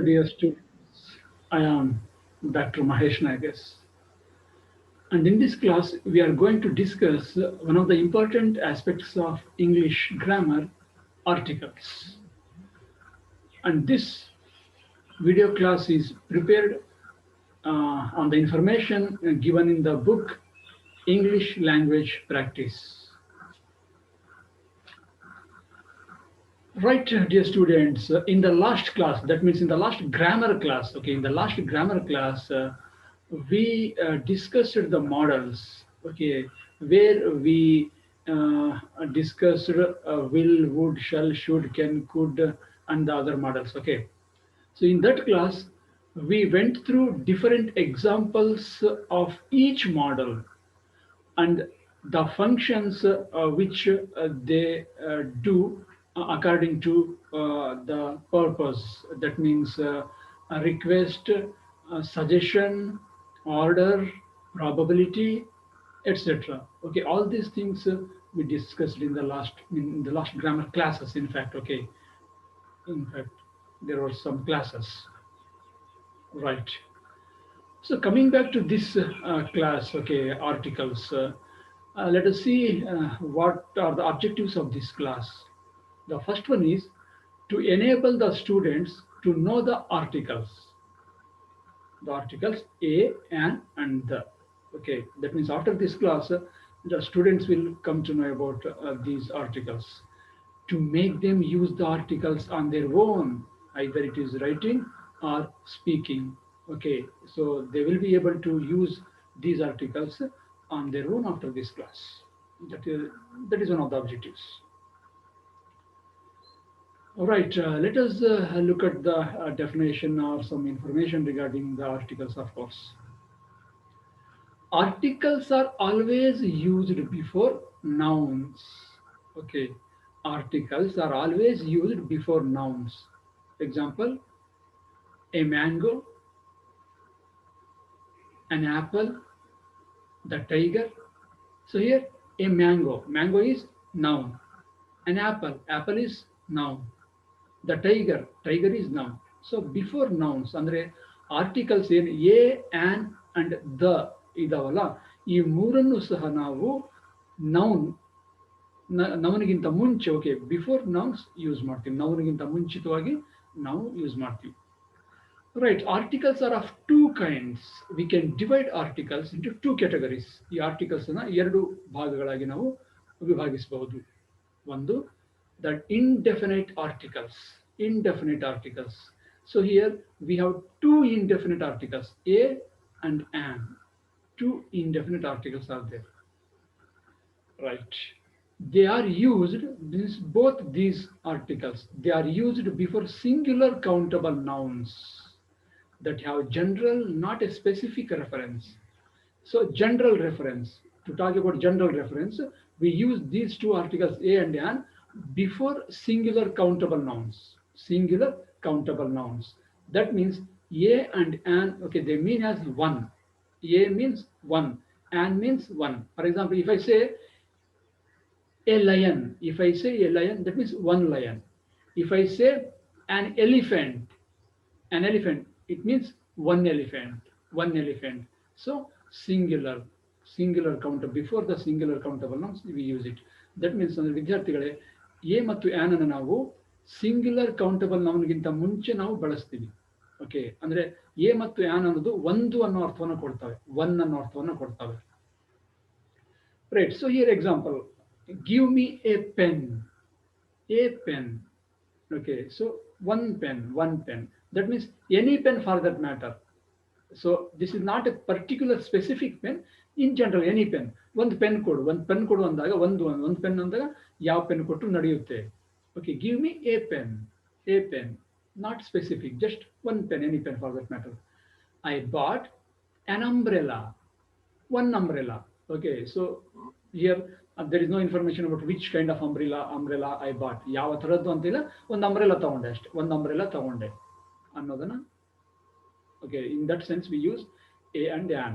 Dear students, I am Dr. Mahesh Nagas. And in this class, we are going to discuss one of the important aspects of English grammar, articles. And this video class is prepared on the information given in the book English Language Practice. Right, dear students, in the last class, that means in the last grammar class, okay, in the last grammar class, we discussed the models, okay, where we discussed will, would, shall, should, can, could, and the other models, okay. So in that class, we went through different examples of each model and the functions which they do according to the purpose. That means a request, suggestion, order, probability, etc. Okay, all these things we discussed in the last grammar classes. In fact, okay, in fact, there were some classes, right? So coming back to this class, okay, articles, let us see what are the objectives of this class. The first one is to enable the students to know the articles a, an, and the. Okay, that means after this class, the students will come to know about these articles. To make them use the articles on their own, either it is writing or speaking. Okay, so they will be able to use these articles on their own after this class. That is one of the objectives. All right, let us look at the definition or some information regarding the articles, of course. Articles are always used before nouns. Okay, articles are always used before nouns. Example, a mango, an apple, the tiger. So here, a mango is noun. An apple is noun. The tiger is noun. So before nouns, ಅಂದ್ರೆ articles ಏನು A on and the ಇದಾವಲ್ಲ, ಈ ಮೂರನ್ನು ಸಹ ನಾವು noun ನೌನಿಗಿಂತ ಮುಂಚೆ, okay, before nouns use ಮಾಡ್ತೀವಿ. ನೌನಿಗಿಂತ ಮುಂಚಿತವಾಗಿ ನಾವು ಯೂಸ್ ಮಾಡ್ತೀವಿ. Right, articles are of two kinds. We can divide articles into two categories. ಈ ಆರ್ಟಿಕಲ್ಸ್ ಅನ್ನ ಎರಡು ಭಾಗಗಳಾಗಿ ನಾವು ವಿಭಾಗಿಸಬಹುದು. ಒಂದು, that indefinite articles. So here we have two indefinite articles, a and an. Two indefinite articles are there, right? They are used, both these articles, they are used before singular countable nouns that have general, not a specific reference. So general reference, to talk about general reference, we use these two articles a and an before singular countable nouns. Singular countable nouns. That means a and an, okay, they mean as one. A means one, an means one. For example, if I say a lion, if I say a lion, that means one lion. If I say an elephant, it means one elephant, one elephant. So singular count before the singular countable nouns we use it. That means ಅಂದ್ರೆ ವಿದ್ಯಾರ್ಥಿಗಳೇ, A ಮತ್ತು on ಅನ್ನು ನಾವು singular countable ನೌನ್ಗಿಂತ ಮುಂಚೆ ನಾವು ಬಳಸ್ತೀವಿ. Okay, ಅಂದ್ರೆ A ಮತ್ತು ಆನ್ ಅನ್ನೋದು ಒಂದು ಅನ್ನೋ ಅರ್ಥವನ್ನು ಕೊಡ್ತವೆ, ಒನ್ ಅನ್ನೋ ಅರ್ಥವನ್ನು ಕೊಡ್ತವೆ. Right, so here example, give me a pen. Okay, so one pen, that means any pen for that matter. So this is not a particular specific pen, in general any pen. ಒಂದು pen ಕೊಡು ಅಂದಾಗ ಒಂದು pen ಅಂದಾಗ ಯಾವ pen ಕೊಟ್ಟರು ನಡೆಯುತ್ತೆ. Okay, give me a pen, not specific, just one pen, any pen for that matter. I bought an umbrella, one umbrella. Okay, so here there is no information about which kind of umbrella I bought. ಯಾವ ಥರದ್ದು ಅಂತಿಲ್ಲ, ಒಂದು umbrella ತಗೊಂಡೆ ಅಷ್ಟೇ, ಒಂದು umbrella ತಗೊಂಡೆ ಅನ್ನೋದನ್ನ. Okay, in that sense we use a and an.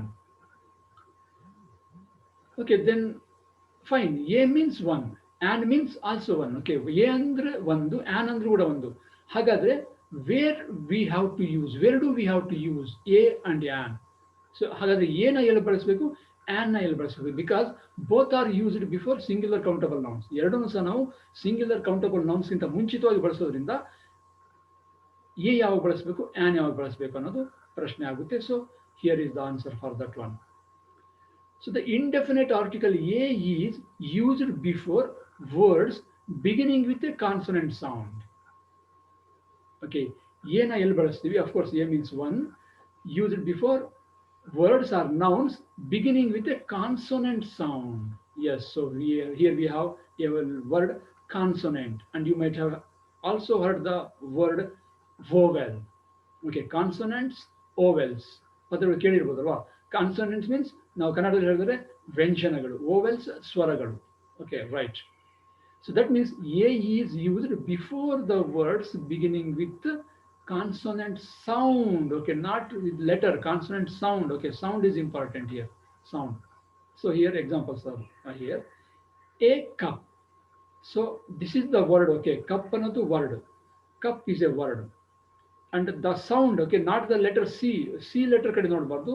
Okay, then fine, a means one, and means also one. Okay, a andre ಒಂದು, an ಅಂದ್ರೆ ಕೂಡ ಒಂದು. ಹಾಗಾದ್ರೆ where we have to use, where do we have to use a and an? So ಹಾಗಾದ್ರೆ A ನ ಎಲ್ಲಿ ಬಳಸಬೇಕು, on ನ ಎಲ್ಲಿ ಬಳಸಬೇಕು? Because both are used before singular countable nouns. ಎರಡನ್ನೂ ಸಹ ನಾವು ಸಿಂಗ್ಯುಲರ್ ಕೌಂಟಬಲ್ ನೌನ್ಸ್ ಗಿಂತ ಮುಂಚಿತವಾಗಿ ಬಳಸೋದ್ರಿಂದ ಎ ಯಾವಾಗ ಬಳಸಬೇಕು, ಆನ್ ಯಾವಾಗ ಬಳಸಬೇಕು ಅನ್ನೋದು ಪ್ರಶ್ನೆ ಆಗುತ್ತೆ. So here is the answer for that one. So the indefinite article a is used before words beginning with a consonant sound. Okay, a na ಎಲ್ಲಿ ಬಳಸ್ತೀವಿ? Of course, a means one. Used before words or nouns beginning with a consonant sound. Yes, so here we have a word consonant, and you might have also heard the word vowel. Okay, consonants, vowels. ಅದರ ಕೇಳಿರ್ಬೋದಲ್ವಾ? Consonants means ನಾವು ಕನ್ನಡದಲ್ಲಿ ಹೇಳಿದ್ರೆ ವ್ಯಂಜನಗಳು, vowels ಸ್ವರಗಳು. Okay, right. So that means a is used before the words beginning with consonant sound. Okay, not with letter, consonant sound. Okay, sound is important here. Sound. So here examples are here. A cup. So this is the word. Okay, cup another word. Cup is a word. And the sound, okay, not the letter C. C letter kade nodbardu.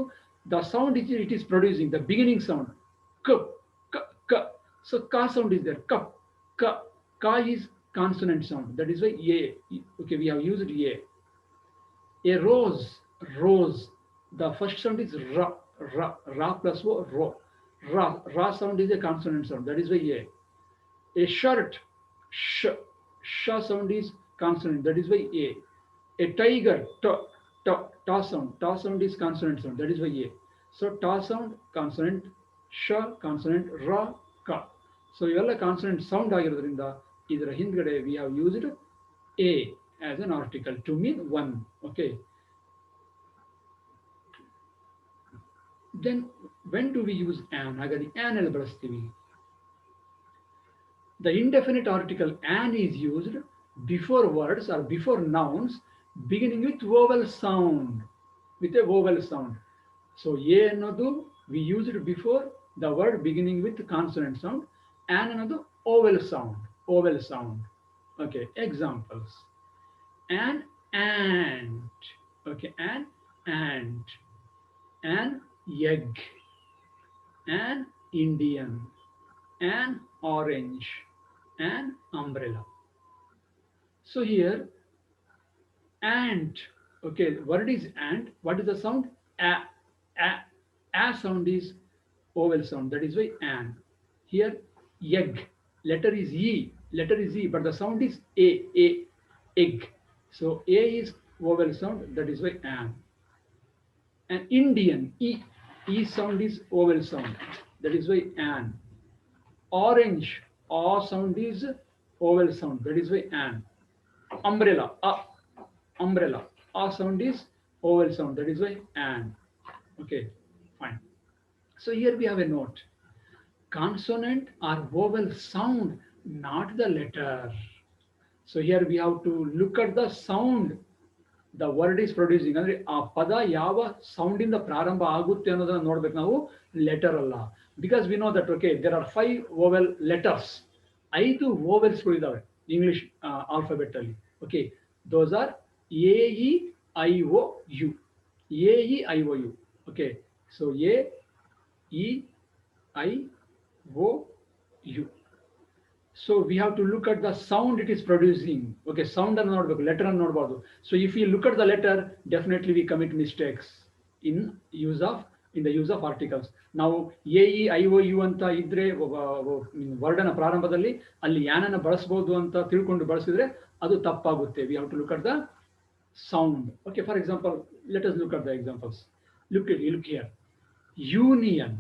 The sound it is producing, the beginning sound. K, k, k. So ka sound is there. Cup, ka. Ka is consonant sound. That is why a. Okay, we have used a. A rose, rose. The first sound is ra, ra, ra plus o, ro. Ra, ra sound is a consonant sound. That is why a. A shirt, sh, sh sound is consonant. That is why a. A tiger, ta, ta, ta sound. Ta sound is consonant sound. That is why a. So ta sound consonant, sh consonant, ra, ka. So ಇವೆಲ್ಲ consonant sound ಆಗಿರೋದ್ರಿಂದ ಇದರ ಹಿಂದ್ಗಡೆ we have used a as an article to mean one. Okay. Then when do we use an? ಹಾಗಾದ್ರೆ an ಎಲ್ಲಿ ಬಳಸ್ತೀವಿ? The indefinite article an is used before words or before nouns beginning with vowel sound, with a vowel sound. So a ಅನ್ನೋದು we used before the word beginning with consonant sound, an ಅನ್ನೋದು vowel sound, vowel sound. Okay, examples. An ant. Okay, an ant. An egg. An Indian. An orange. An umbrella. So here ant. Okay, word is ant. What is the sound? A. A. A sound is vowel sound. That is why an. Here egg. Letter is e. Letter is e, but the sound is a. A. Egg. So a is vowel sound. That is why an. An Indian. E. E sound is vowel sound. That is why an. Orange. A sound is vowel sound. That is why an. Umbrella. Umbrella. A sound is vowel sound. That is why an. Okay, fine. So here we have a note. Consonant or vowel sound, not the letter. So here we have to look at the sound the word is producing. ಅಂದ್ರೆ ಆ ಪದ ಯಾವ sound ಇಂದ ಪ್ರಾರಂಭ ಆಗುತ್ತೆ ಅನ್ನೋದನ್ನ ನೋಡ್ಬೇಕು ನಾವು, ಲೆಟರ್ ಅಲ್ಲ. Because we know that okay there are 5 vowel letters. 5 ವೋವೆಲ್ಸ್ಗಳು ಇದಾವೆ ಇಂಗ್ಲಿಷ್ ಆಲ್ಫಾಬೆಟ್ ಅಲ್ಲಿ. Okay, those are A E I O U. A E I O U. Okay, so A E I O U. So we have to look at the sound it is producing. Okay, sound and not letter and not. So if we look at the letter, definitely we commit mistakes in the use of articles. Now a e I o u anta idre word na ಪ್ರಾರಂಭದಲ್ಲಿ ಅಲ್ಲಿ an ಅನ್ನು ಬಳಸಬಹುದು ಅಂತ ತಿಳ್ಕೊಂಡು ಬಳಸಿದ್ರೆ ಅದು ತಪ್ಪಾಗುತ್ತೆ. We have to look at the sound. Okay, for example, let us look at the examples. Look here. Union.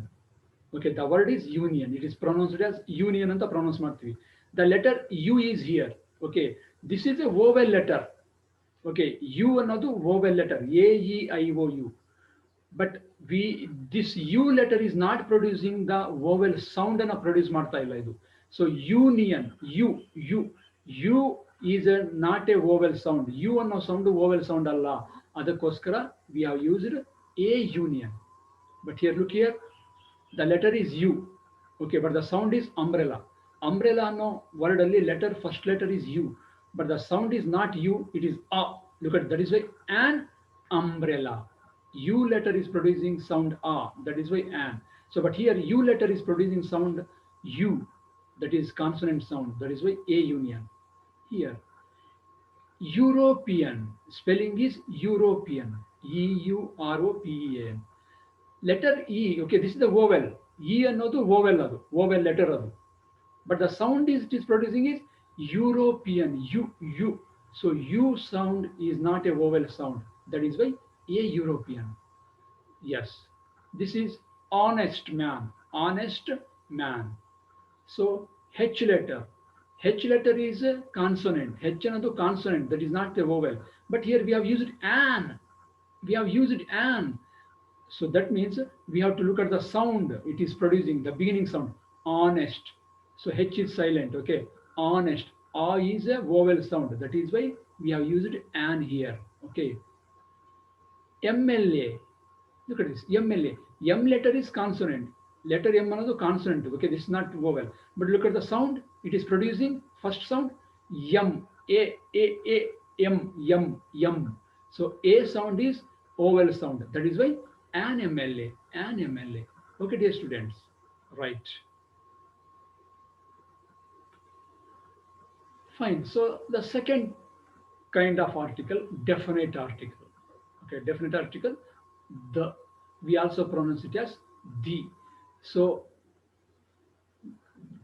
Okay, the word is union. It is pronounced as union anta pronounce ಮಾಡ್ತೀವಿ. The letter U is here. Okay, this is a vowel letter. Okay, U ಅನ್ನೋದು vowel letter. A E I O U. But this U letter is not producing the vowel sound ಅನ್ನು produce ಮಾಡ್ತಾ ಇಲ್ಲ ಇದು. So union, U is not a vowel sound. U ಅನ್ನೋ sound vowel sound ಅಲ್ಲ. ಅದಕ್ಕೋಸ್ಕರ we have used a union. But here look here. The letter is U. Okay, but the sound is umbrella. Umbrella no word only letter, first letter is U. But the sound is not U, it is A. Look at that is why an umbrella. U letter is producing sound A. That is why an. So, but here U letter is producing sound U. That is consonant sound. That is why A union. Here European spelling is European. European. Letter E. Okay, this is the vowel. E ಅನ್ನೋದು vowel ಅದು vowel letter ಅದು. But the sound is it is producing is European. U. So U sound is not a vowel sound. That is why a European. Yes, this is honest man. Honest man. So H letter. H letter is a consonant. H another consonant. That is not the vowel. But here we have used an. We have used an. So that means we have to look at the sound it is producing, the beginning sound. Honest. So H is silent. Okay. Honest. A is a vowel sound. That is why we have used an here. Okay. MLA. Look at this. MLA. M letter is consonant. Letter M another consonant. Okay. This is not vowel. But look at the sound. It is producing first sound. M. A. M. So A sound is vowel sound. That is why an MLA. An MLA. Okay, dear students. Right. Fine. So the second kind of article, definite article. Okay, definite article. The we also pronounce it as the. So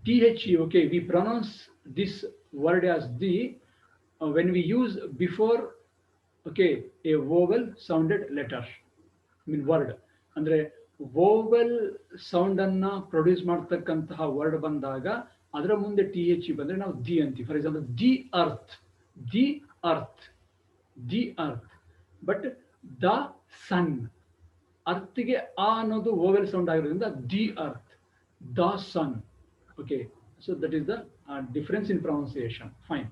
THE. Okay, we pronounce this word as the when we use before. Okay, a vowel sounded letter. I mean word. ಅಂದ್ರೆ vowel sound ಅನ್ನ produce ಮಾಡ್ತಕ್ಕಂತಹ word ಬಂದಾಗ ಅದರ ಮುಂದೆ T H E ಬಂದ್ರೆ ನಾವು the ಅಂತೀವಿ. For example the earth, the earth, the earth. But the sun, ಅರ್ತ್ಗೆ ಆ ಅನ್ನೋದು ವೋವೆಲ್ ಸೌಂಡ್ ಆಗಿರೋದ್ರಿಂದ the earth, the sun. Okay, so that is the difference in pronunciation. Fine.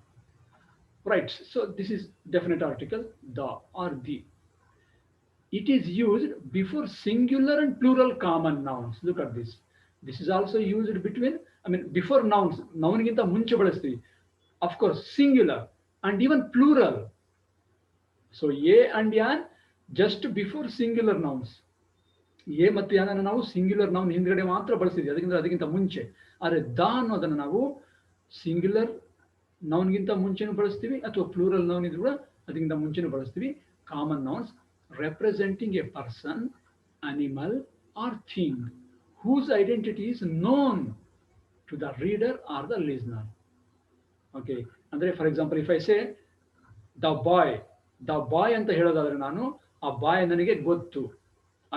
Right, so this is definite article, the or the. It is used before singular and plural common nouns. Look at this. This is also used between, I mean, before nouns. Noun ginta munche ಬಳಸ್ತೀವಿ. Of course, singular and even plural. So, a and yan just before singular nouns. A ಮತ್ತು ಯಾನನ್ನು ನಾವು singular noun ಹಿಂದ್ಗಡೆ ಮಾತ್ರ ಬಳಸ್ತೀವಿ, ಅದಕ್ಕಿಂತ ಮುಂಚೆ. ಆದರೆ the ಅನ್ನೋದನ್ನು ನಾವು ಸಿಂಗ್ಯುಲರ್ ನೌನ್ಗಿಂತ ಮುಂಚೆನೂ ಬಳಸ್ತೀವಿ, ಅಥವಾ ಪ್ಲೂರಲ್ ನೌನ್ ಇದ್ರು ಕೂಡ ಅದಕ್ಕಿಂತ ಮುಂಚೆನೂ ಬಳಸ್ತೀವಿ. Common nouns representing a person, animal, or thing whose identity is known to the reader or the listener. Okay, ಅಂದ್ರೆ for example if I say the boy ಅಂತ ಹೇಳೋದಾದ್ರೆ ನಾನು ಆ ಬಾಯ್ ನನಗೆ ಗೊತ್ತು,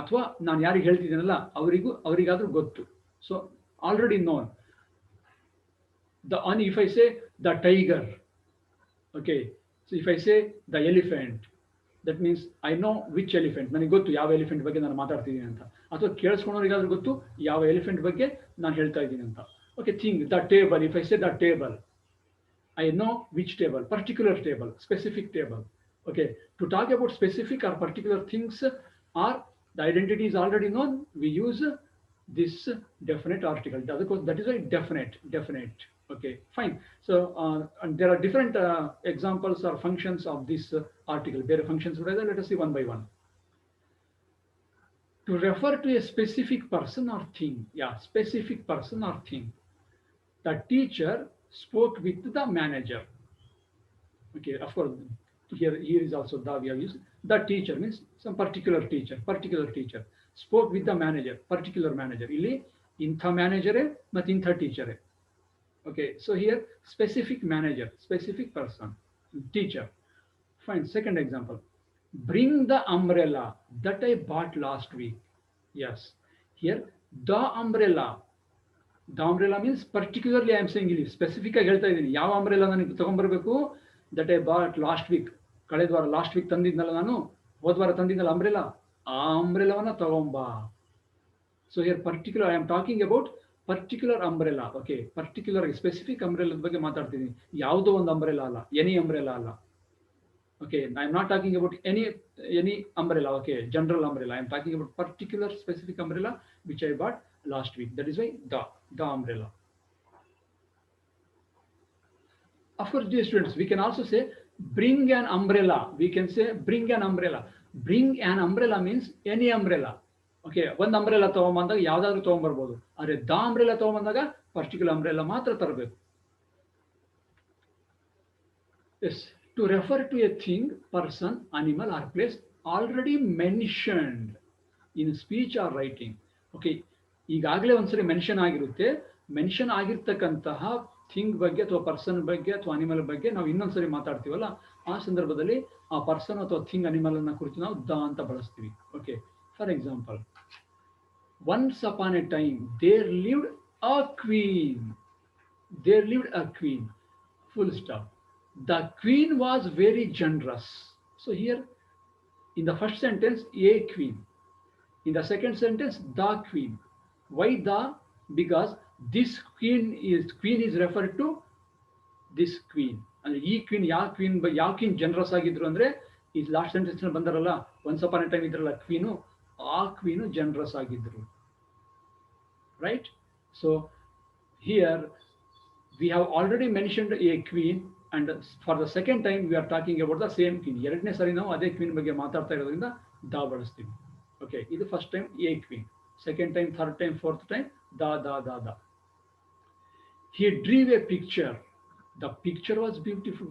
ಅಥವಾ ನಾನು ಯಾರಿಗೆ ಹೇಳ್ತಿದ್ದೀನಲ್ಲ ಅವರಿಗಾದ್ರೂ ಗೊತ್ತು. So already known. If I say the tiger, okay, so if I say the elephant, that means I know which elephant. ನನಗೆ ಗೊತ್ತು ಯಾವ ಎಲಿಫೆಂಟ್ ಬಗ್ಗೆ ನಾನು ಮಾತಾಡ್ತಿದ್ದೀನಿ ಅಂತ, ಅಥವಾ ಕೇಳಿಸ್ಕೊಂಡವರಿಗಾದ್ರೂ ಗೊತ್ತು ಯಾವ ಎಲಿಫೆಂಟ್ ಬಗ್ಗೆ ನಾನು ಹೇಳ್ತಾ ಇದ್ದೀನಿ ಅಂತ. Okay, thing the table. If I say the table, I know which table, particular table, specific table. Okay, to talk about specific or particular things, or the identity is already known, we use this definite article. That is why definite. Okay, fine. So and there are different examples or functions of this article. There are functions. Let us see one by one. To refer to a specific person or thing. Yeah, specific person or thing. The teacher spoke with the manager. Okay, of course, here is also the we have used. The teacher means some particular teacher spoke with the manager, particular manager. Illi intha manager but intha teacher. Okay, so here specific manager, specific person, teacher. Fine. Second example, bring the umbrella that I bought last week. Yes, here the umbrella means particularly I am saying ಇಲ್ಲಿ specific ಆಗಿ ಹೇಳ್ತಾ ಇದ್ದೀನಿ. ಯಾವ umbrella ನನಗೆ ತಗೊಂಡ್ಬರ್ಬೇಕು? That I bought last week, ಕಳೆದ ವಾರ, last week ತಂದಿದ್ನಲ್ಲ ನಾನು, ಹೋದ ವಾರ ತಂದಿದ್ನಲ್ಲ ಅಂಬ್ರೆಲಾ, ಆ ಅಂಬ್ರೆಲಾವನ್ನ ತಗೊಂಬಾ. So here particular I am talking about particular umbrella. Okay, particular specific umbrella ಬಗ್ಗೆ ಮಾತಾಡ್ತಿದ್ದೀನಿ, ಯಾವುದೋ ಒಂದು ಅಂಬ್ರೆಲಾ ಅಲ್ಲ, ಎನಿ ಅಂಬ್ರೆಲಾ ಅಲ್ಲ. Okay, I am not talking about any umbrella. Okay, general umbrella. I am talking about particular specific umbrella which I bought last week. That is why the umbrella. Of course, dear students, we can also say Bring an umbrella. We can say bring an umbrella. Bring an umbrella means any umbrella. Okay ಒಂದು umbrella ತೊಗೊಂಬಂದಾಗ ಯಾವ್ದಾದ್ರು ತೊಗೊಂಬರ್ಬೋದು, ಆದರೆ the umbrella ತೊಗೊಂಬಂದಾಗ particular umbrella ಮಾತ್ರ ತರಬೇಕು. Yes, to refer to a thing, person, animal or place already mentioned in speech or writing. Okay, ಈಗಾಗಲೇ ಒಂದ್ಸರಿ ಮೆನ್ಷನ್ ಆಗಿರುತ್ತೆ. ಮೆನ್ಷನ್ ಆಗಿರ್ತಕ್ಕಂತಹ ಥಿಂಗ್ ಬಗ್ಗೆ ಅಥವಾ ಪರ್ಸನ್ ಬಗ್ಗೆ ಅಥವಾ ಅನಿಮಲ್ ಬಗ್ಗೆ ನಾವು ಇನ್ನೊಂದ್ಸರಿ ಮಾತಾಡ್ತೀವಲ್ಲ, ಆ ಸಂದರ್ಭದಲ್ಲಿ ಆ ಪರ್ಸನ್ ಅಥವಾ ಥಿಂಗ್ ಅನಿಮಲ್ ಅನ್ನ ಕುರಿತು ನಾವು ದ ಅಂತ ಬಳಸ್ತೀವಿ. Okay, for example, once upon a time there lived a queen. There lived a queen, full stop. The queen was very generous. So here in the first sentence, a queen. In the second sentence, the queen. Why the? Because this queen is referred to this queen. And ಈ queen ಯಾವ queen generous ಆಗಿದ್ರು ಅಂದ್ರೆ, ಈ last sentence ಬಂದಾರಲ್ಲ, once upon a time ಇದ್ರಲ್ಲ queen, ಆ queen generous ಆಗಿದ್ರು. Right? So here we have already mentioned a queen, and for the second time we are talking about the same queen. ಎರಡನೇ ಸಾರಿ ನಾವು ಅದೇ ಕ್ವೀನ್ ಬಗ್ಗೆ ಮಾತಾಡ್ತಾ ಇರೋದ್ರಿಂದ ದ ಬಳಸ್ತೀವಿ. ಓಕೆ, ಇದು first time A queen, second time, third time, fourth time the. He drew a picture. The picture was beautiful.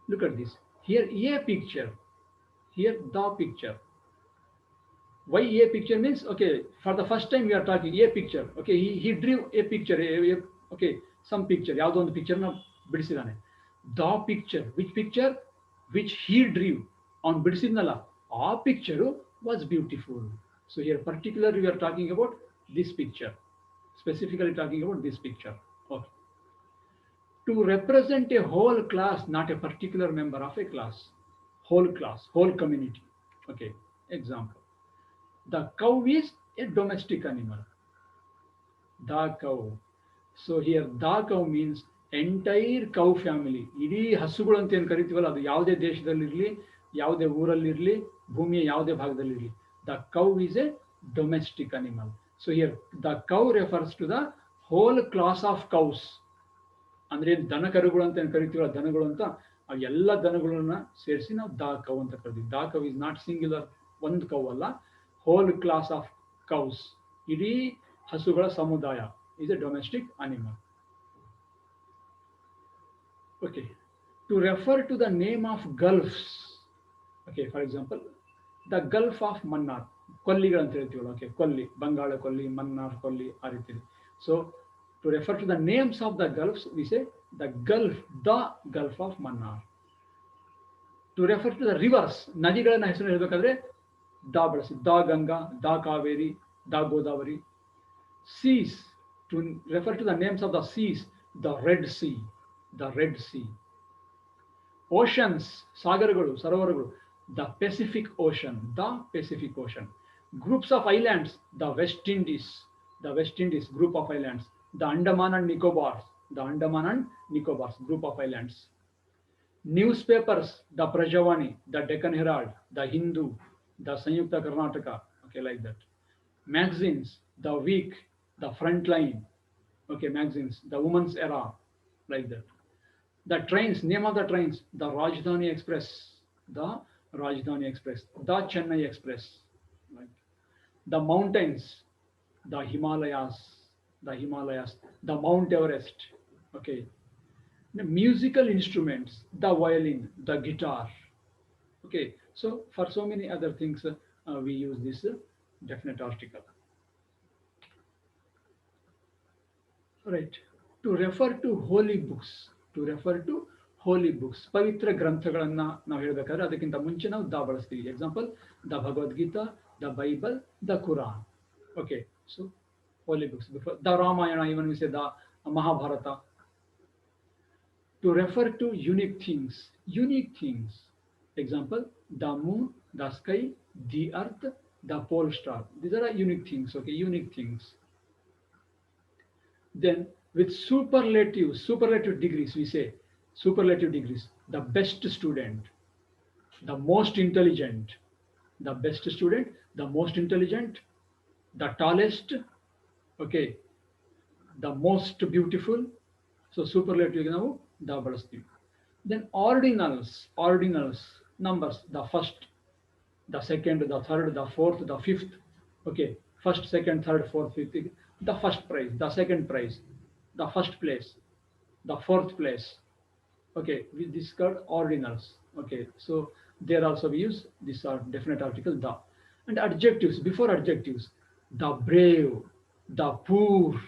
Look at this. Here a picture, here the picture. Why a picture means, okay, for the first time we are talking a picture. Okay, he drew a picture. Okay, some picture, ಯಾವುದೋ ಒಂದು picture ನ ಬಿಡಿಸಿದಾನೆ. The picture, which picture? Which he drew, ಅವ್ನು ಬಿಡಿಸಿದ್ನಲ್ಲ ಆ picture was beautiful. So here particular we are talking about this picture, specifically talking about this picture. Okay, to represent a whole class, not a particular member of a class. Whole class, whole community. Okay, example, the cow is a domestic animal. The cow. So here the cow means entire cow family. ಇಡೀ ಹಸುಗಳು ಅಂತ ಏನು ಕರಿತೀವಲ್ಲ, ಅದು ಯಾವುದೇ ದೇಶದಲ್ಲಿರಲಿ, ಯಾವುದೇ ಊರಲ್ಲಿರಲಿ, ಭೂಮಿಯ ಯಾವುದೇ ಭಾಗದಲ್ಲಿರಲಿ, the cow is a domestic animal. So here the cow refers to the whole class of cows. ಅಂದ್ರೆ ದನ ಕರುಗಳು ಅಂತ ಏನು ಕರಿತೀವಲ್ಲ, ದನಗಳು ಅಂತ, ಆ ಎಲ್ಲ ದನಗಳನ್ನ ಸೇರಿಸಿ ನಾವು ದ ಕೌ ಅಂತ ಕರಿತೀವಿ. The cow is not singular, ಒಂದು ಕೌ ಅಲ್ಲ, whole class of cows. ಇಡೀ ಹಸುಗಳ ಸಮುದಾಯ is a domestic animal. Okay, to refer to the name of gulfs. Okay, for example, the Gulf of Mannar. ಕೊಲ್ಲಿಗಳು ಅಂತ ಹೇಳ್ತೀವಲ್ಲ, okay, ಕೊಲ್ಲಿ, ಬಂಗಾಳ ಕೊಲ್ಲಿ, ಮನ್ನಾರ್ ಕೊಲ್ಲಿ, ಆ ರೀತಿ. So to refer to the names of the gulfs, we say the Gulf of Mannar. To refer to the rivers, ನದಿಗಳನ್ನ ಹೆಸರು ಹೇಳಬೇಕಾದ್ರೆ the ಬಳಸಿ. The Ganga, the Kaveri, the Godavari. Seas, to refer to the names of the seas, the Red Sea, the Red Sea. Oceans, ಸಾಗರಗಳು, ಸರೋವರಗಳು, the Pacific Ocean, the Pacific Ocean. Groups of islands, the West Indies group of islands, the Andaman and Nicobars, the Andaman and Nicobars group of islands. Newspapers, the Prajavani, the Deccan Herald, the Hindu, the Sanyukta Karnataka, okay, like that. Magazines, the Week, the Frontline, okay, magazines, the Women's Era, like that. The trains, name of the trains, the Rajdhani Express, the Rajdhani Express, the Chennai Express, like. The mountains, the Himalayas, the Mount Everest, okay. The musical instruments, the violin, the guitar, okay. So for so many other things, we use this definite article. Right. To refer to holy books, ಪವಿತ್ರ ಗ್ರಂಥಗಳನ್ನ ನಾವು ಹೇಳಬೇಕಾದ್ರೆ ಅದಕ್ಕಿಂತ ಮುಂಚೆ ನಾವು the ಬಳಸ್ತೀವಿ. Example, the Bhagavad Gita, the Bible, the Quran. Okay, so holy books. The Ramayana, even we say the Mahabharata. To refer to unique things. Example, the moon, the sky, the earth, the pole star. These are unique things, okay, unique things. Then with superlative degrees, we say superlative degrees, the best student, the most intelligent, the best student, the most intelligent, the tallest, okay, the most beautiful. So superlative ನಾವು the ಬಳಸ್ತೀವಿ. Then ordinals, numbers, the first, the second, the third, the fourth, the fifth. Okay, first, second, third, fourth, fifth. The first prize, the second prize, the first place, the fourth place. Okay, this is called ordinals. Okay, so there also we use this are definite article the, and adjectives before adjectives, the brave, the poor,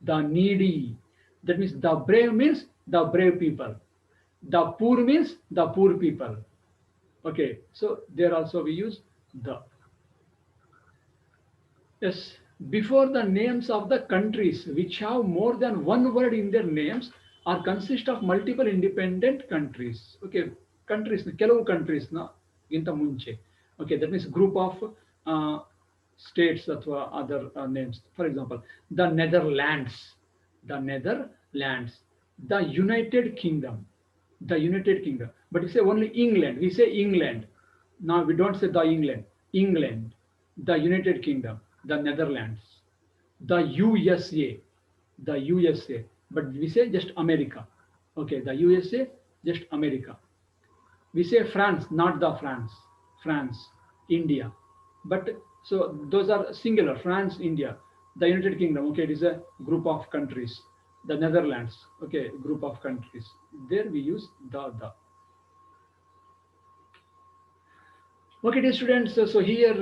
the needy. That means the brave means the brave people, the poor means the poor people. Okay, so there also we use the. Yes, before the names of the countries which have more than one word in their names or consist of multiple independent countries. Okay, countries, ಕೆಲವು countries ನ ಗಿಂತ ಮುಂಚೆ. Okay, that means group of uh, states ಅಥವಾ other names. For example, the Netherlands, the Netherlands, the United Kingdom, the United Kingdom. But we say only England. We say England. Now we don't say the England. England, the United Kingdom, the Netherlands, the USA, the USA. But we say just America. Okay, the USA, just America. We say France, not the France. France, India. But so those are singular. France, India. The United Kingdom. Okay, it is a group of countries. The Netherlands. Okay, group of countries. There we use the. Okay, dear students, so here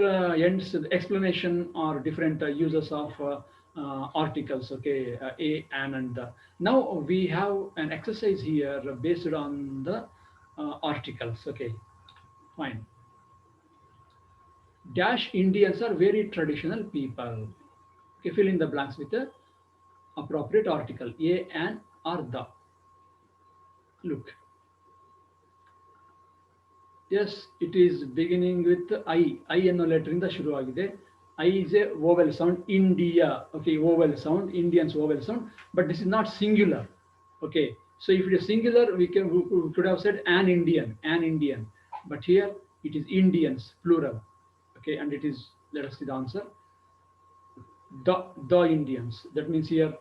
ends the explanation or different uses of articles, okay, a, and the. Now we have an exercise here based on the articles, okay, fine. Dash Indians are very traditional people. Okay, fill in the blanks with the appropriate article, a, and, or the. Look, yes, it is beginning with I. I ಅನ್ನೋ letter ಇಂದ ಶುರುವಾಗಿದೆ. I is a vowel sound. India, okay, vowel sound. Indians vowel sound, but this is not singular. Okay, so if it is singular, we could have said an Indian, an Indian. But here it is Indians, plural. Okay, and it is, let us see the answer. The Indians. That means here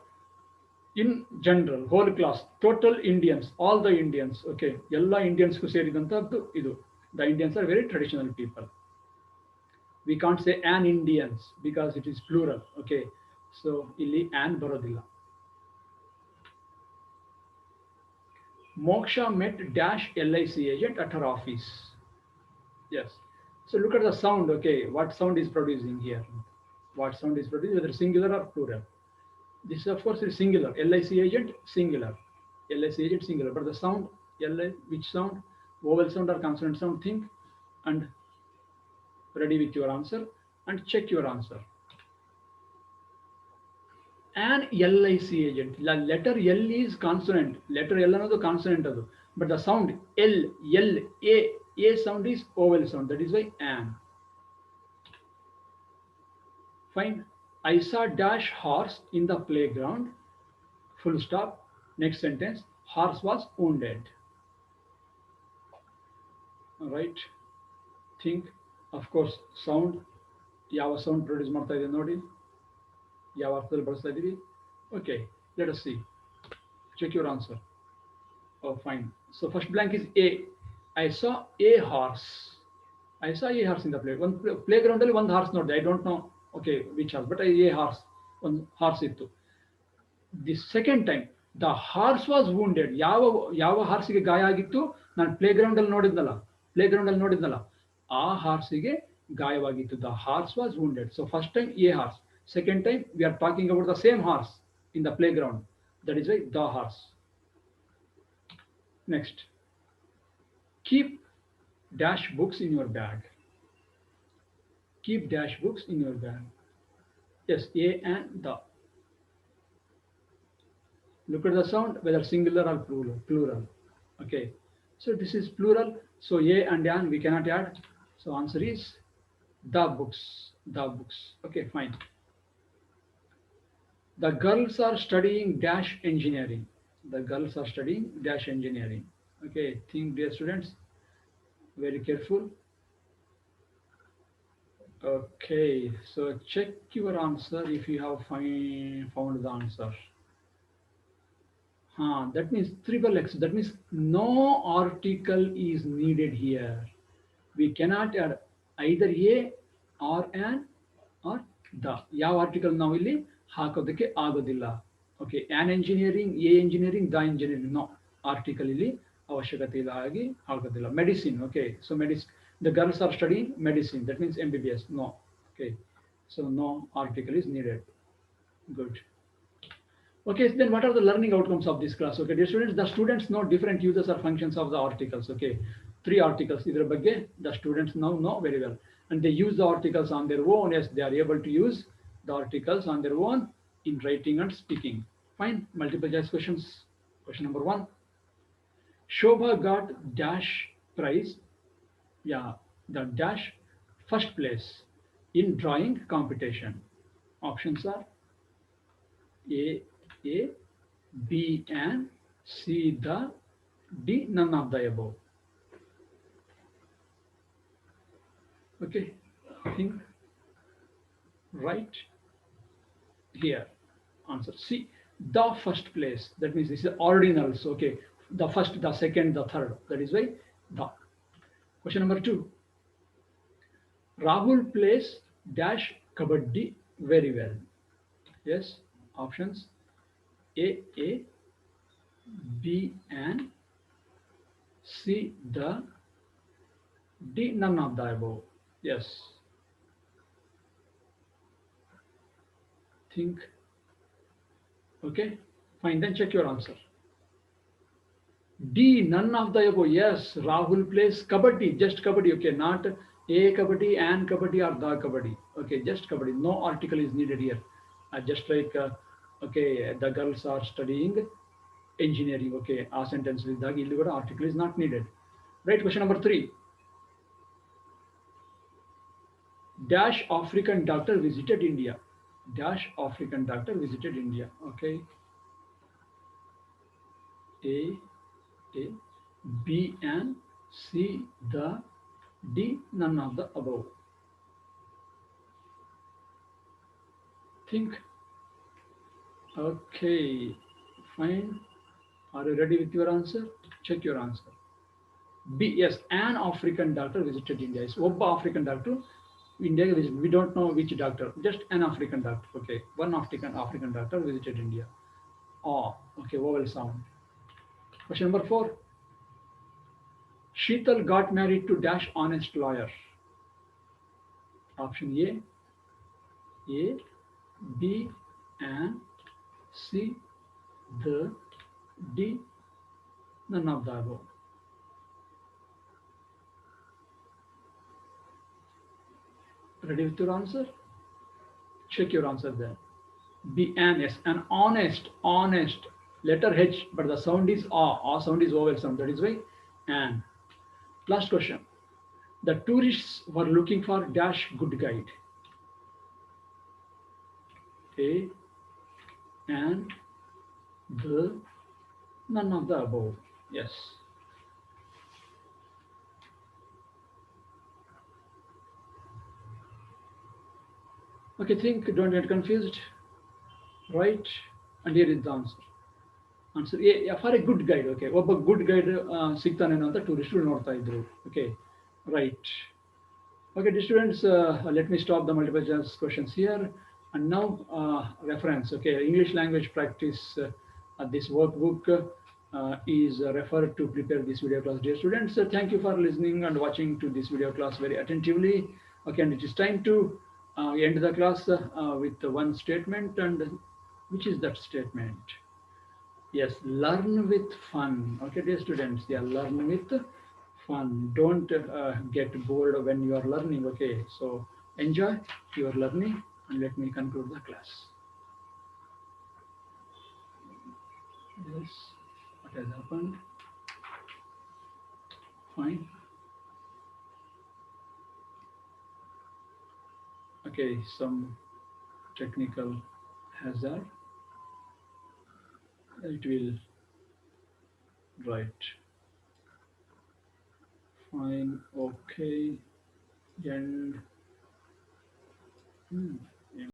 in general, whole class, total Indians, all the Indians, okay, ಎಲ್ಲ ಇಂಡಿಯನ್ಸ್ಗೂ ಸೇರಿದಂತದ್ದು ಇದು. The Indians are very traditional people. We can't say an Indians because it is plural, okay. So ಇಲ್ಲಿ an ಬರೋದಿಲ್ಲ. Moksha met dash LIC agent at her office. Yes. So look at the sound, okay. What sound is producing here? What sound is produced, whether singular or plural? This, of course, is singular. LIC agent, singular. LIC agent, singular. But the sound, which sound? Vowel sound or consonant sound? Think and ready with your answer and check your answer. An LIC agent. The letter L is consonant. Letter L ಅನ್ನೋದು consonant ಅದು. But the sound L, L, A sound is vowel sound. That is why an. Fine. I saw dash horse in the playground. Full stop. Next sentence. Horse was wounded. All right. Think. Of course, sound. ಯಾವ sound produce ಮಾಡ್ತಾ ಇದೆ ನೋಡಿ. ಯಾವ ಅರ್ಥದಲ್ಲಿ ಬಳಸ್ತಾ ಇದೀವಿ. Okay. Let us see. Check your answer. Oh, fine. So first blank is A. I saw a horse. I saw a horse in the play. One playground ಅಲ್ಲಿ ಒಂದು horse ನೋಡಿದೆ. I don't know. Okay, which horse? But a horse. ಒಂದು horse ಇತ್ತು. The second time, the horse was wounded. ಯಾವ ಹಾರ್ಸಿಗೆ ಗಾಯ ಆಗಿತ್ತು? ನಾನು playground ಅಲ್ಲಿ ನೋಡಿದ್ನಲ್ಲ, ಆ ಹಾರ್ಸಿಗೆ ಗಾಯವಾಗಿತ್ತು. The horse was wounded. So first time a horse. Second time we are talking about the same horse in the playground. That is why the horse. Next, keep dash books in your bag. Keep dash books in your bag. Yes, a and the. Look at the sound, whether singular or plural. Okay, so this is plural. So a and an we cannot add. So answer is the books. The books. Okay, fine. The girls are studying dash engineering. The girls are studying dash engineering. Okay, think, dear students, very careful. Okay, so check your answer if you have found the answer. That means triple X. That means no article is needed here. We cannot add either a or an or the. ಯಾವ article ನಾವು ಇಲ್ಲಿ ಹಾಕೋದಕ್ಕೆ ಆಗೋದಿಲ್ಲ. Okay, an engineering, a engineering, the engineering, no article ಇಲ್ಲಿ ಅವಶ್ಯಕತೆ ಇಲ್ಲ, ಆಗಿ ಆಗೋದಿಲ್ಲ. Medicine, okay, so the girls are studying medicine, that means MBBS, no. Okay, so no article is needed. Good. Okay, then what are the learning outcomes of this class? Okay, dear students, the students know different uses or functions of the articles. Okay, three articles. Idra bagge the students now know very well, and they use the articles on their own. Yes, they are able to use the articles on their own in writing and speaking. Fine. Multiple choice questions. Question number one. Shobha got dash prize. Yeah, the dash first place in drawing competition. Options are A, B, and C, the D, none of the above. Okay, think right here. Answer C, the first place. That means this is ordinals. Okay, the first, the second, the third. That is why the. Question number two. Rahul plays dash kabaddi very well. Yes, options A, B, and C, the D, none of the above. Yes. Think. Okay, fine. Then check your answer. D, none of the above. Yes, Rahul plays kabaddi, just kabaddi. Okay, not A kabaddi, and kabaddi, or the kabaddi. Okay, just kabaddi. No article is needed here. Just like okay, the girls are studying engineering. Okay, a sentence with the article is not needed. Right. Question number three. Dash African doctor visited India. Dash African doctor visited India. Okay. A, B, and C, the D, none of the above. Think. Okay, fine. Are you ready with your answer? Check your answer. B, yes, an African doctor visited India. It's Obba African doctor. India visited. We don't know which doctor. Just an African doctor. Okay, one African doctor visited India. Oh, okay, vowel sound. Question number four. Sheetal got married to dash honest lawyer. Option A, B, and C, the D, none of the above. Ready with your answer? Check your answer there. B, and yes, an honest, letter H, but the sound is A sound is vowel sound, that is why. And last question. The tourists were looking for dash good guide. A, and the, none of the above. Yes. Okay, think, don't get confused. Right? And here is the answer. Answer A, for a good guide. Okay, ಒಬ್ಬ good guide ಸಿಗ್ತಾನೇನೋ ಅಂತ ಟೂರಿಸ್ಟ್ರು ನೋಡ್ತಾ ಇದ್ರು. Okay, right. Okay, dear students, let me stop the multiple choice questions here. And now reference. Okay, English language practice. This workbook is referred to prepare this video class. Dear students, thank you for listening and watching to this video class very attentively. Okay, and it is time to end the class with one statement. And which is that statement? Yes, learn with fun. Okay, dear students, yeah, learn with fun. Don't get bored when you are learning. Okay, so enjoy your learning, and let me conclude the class. Yes, what has happened? Fine. Okay, some technical hazard. It will right. Fine. Okay. And